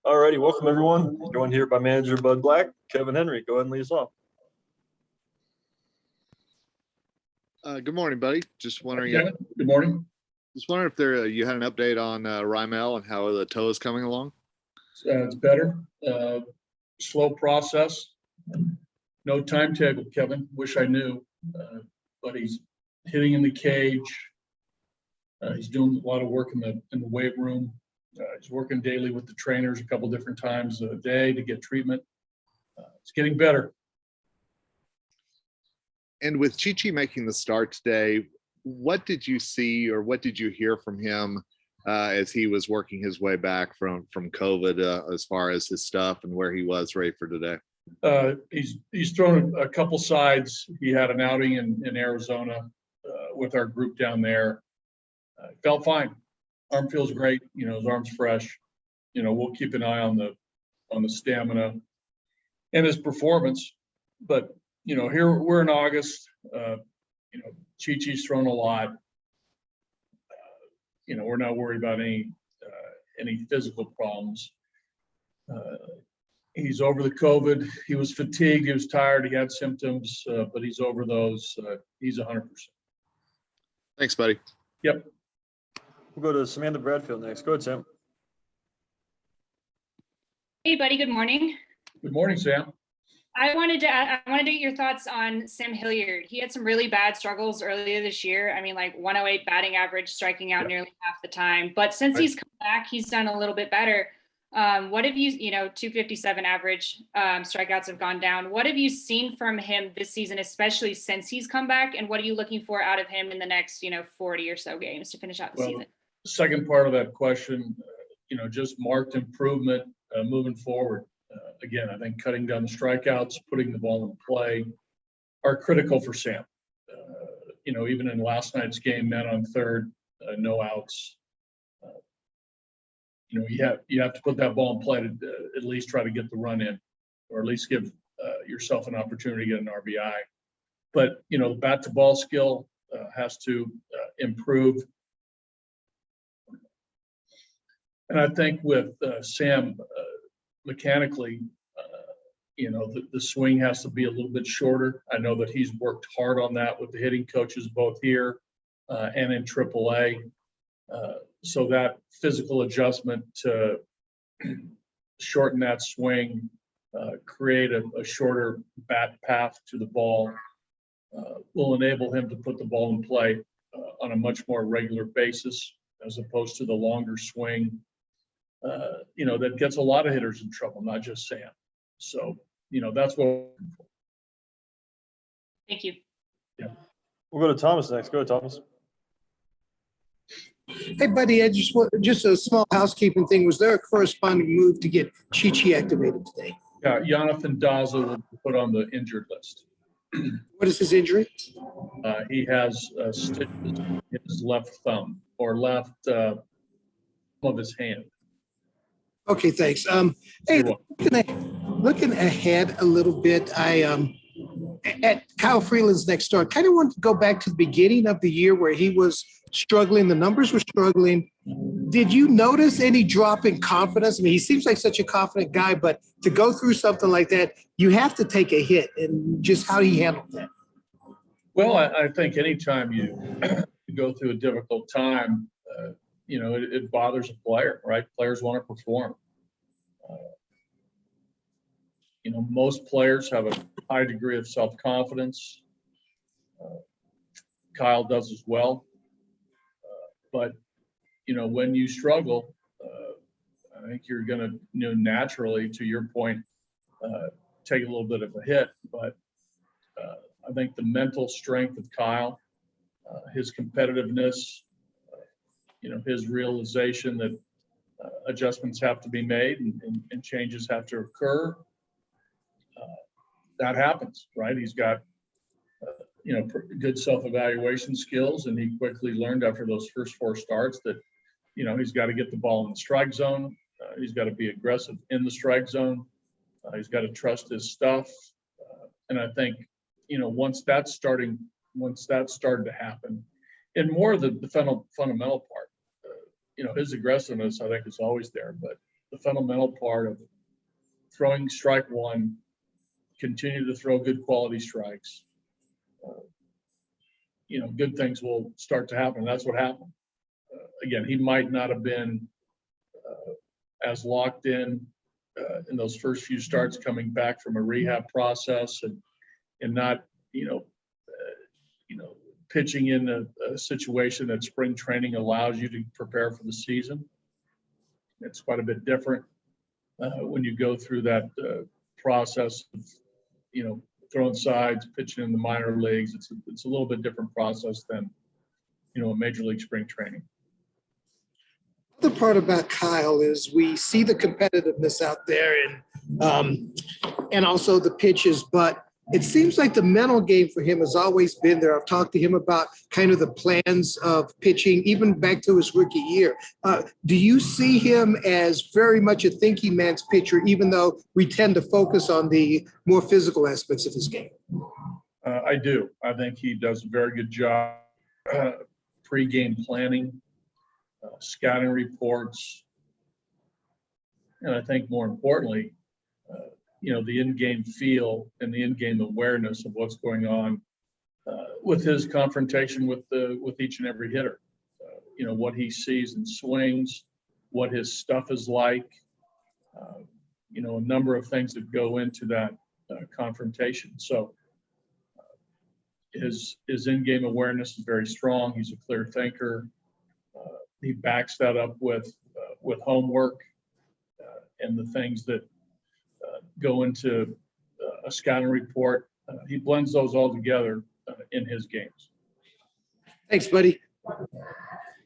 All righty, welcome everyone. Joined here by manager Bud Black, Kevin Henry. Go ahead and lead us off. Good morning, buddy. Just wondering. Kevin, good morning. Just wondering if you had an update on Raimel and how the toe is coming along. It's better. Slow process. No timetable, Kevin. Wish I knew. But he's hitting in the cage. He's doing a lot of work in the weight room. He's working daily with the trainers a couple different times a day to get treatment. It's getting better. And with Chi making the start today, what did you see or what did you hear from him as he was working his way back from COVID as far as his stuff and where he was ready for today? He's thrown a couple sides. He had an outing in Arizona with our group down there. Felt fine. Arm feels great. His arm's fresh. We'll keep an eye on the stamina and his performance. But here we're in August. Chi-Chi's thrown a lot. We're not worried about any physical problems. He's over the COVID. He was fatigued. He was tired. He had symptoms, but he's over those. He's 100%. Thanks, buddy. Yep. We'll go to Samantha Bradfield next. Go ahead, Sam. Hey, buddy. Good morning. Good morning, Sam. I wanted to get your thoughts on Sam Hilliard. He had some really bad struggles earlier this year. I mean, like 108 batting average, striking out nearly half the time. But since he's come back, he's done a little bit better. What have you, 257 average strikeouts have gone down. What have you seen from him this season, especially since he's come back? And what are you looking for out of him in the next, 40 or so games to finish out the season? Second part of that question, just marked improvement moving forward. Again, I think cutting down the strikeouts, putting the ball in play are critical for Sam. Even in last night's game, man on third, no outs. You have to put that ball in play to at least try to get the run in, or at least give yourself an opportunity to get an RBI. But the bat to ball skill has to improve. And I think with Sam, mechanically, the swing has to be a little bit shorter. I know that he's worked hard on that with the hitting coaches both here and in AAA. So that physical adjustment to shorten that swing, create a shorter bat path to the ball, will enable him to put the ball in play on a much more regular basis, as opposed to the longer swing, that gets a lot of hitters in trouble, not just Sam. So, that's what we're looking for. Thank you. Yeah. We'll go to Thomas next. Go ahead, Thomas. Hey, buddy, I just a small housekeeping thing. Was there a corresponding move to get Chi activated today? Yeah, Yonathan Daza will be put on the injured list. What is his injury? He has stitches in his left thumb or left thumb of his hand. Okay, thanks. Hey, looking ahead a little bit, at Kyle Freeland's next door, kind of wanted to go back to the beginning of the year where he was struggling. The numbers were struggling. Did you notice any drop in confidence? I mean, he seems like such a confident guy, but to go through something like that, you have to take a hit. And just how he handled that? Well, I think anytime you go through a difficult time, it bothers a player, right? Players want to perform. Most players have a high degree of self-confidence. Kyle does as well. But, when you struggle, I think you're going to, naturally, to your point, take a little bit of a hit. But I think the mental strength of Kyle, his competitiveness, his realization that adjustments have to be made and changes have to occur, that happens, right? He's got, good self-evaluation skills, and he quickly learned after those first 4 starts that, he's got to get the ball in the strike zone. He's got to be aggressive in the strike zone. He's got to trust his stuff. And I think, once that started to happen, and more of the fundamental part, his aggressiveness, I think, is always there, but the fundamental part of throwing strike one, continue to throw good quality strikes. Good things will start to happen. That's what happened. Again, he might not have been as locked in those first few starts coming back from a rehab process and not, pitching in a situation that spring training allows you to prepare for the season. It's quite a bit different when you go through that process of, throwing sides, pitching in the minor leagues. It's a little bit different process than, a major league spring training. The part about Kyle is we see the competitiveness out there and also the pitches, but it seems like the mental game for him has always been there. I've talked to him about kind of the plans of pitching, even back to his rookie year. Do you see him as very much a thinking man's pitcher, even though we tend to focus on the more physical aspects of his game? I do. I think he does a very good job pre-game planning, scouting reports, and I think more importantly, the in-game feel and the in-game awareness of what's going on with his confrontation with each and every hitter. What he sees in swings, what his stuff is like, a number of things that go into that confrontation. So his in-game awareness is very strong. He's a clear thinker. He backs that up with homework and the things that go into a scouting report. He blends those all together in his games. Thanks, buddy.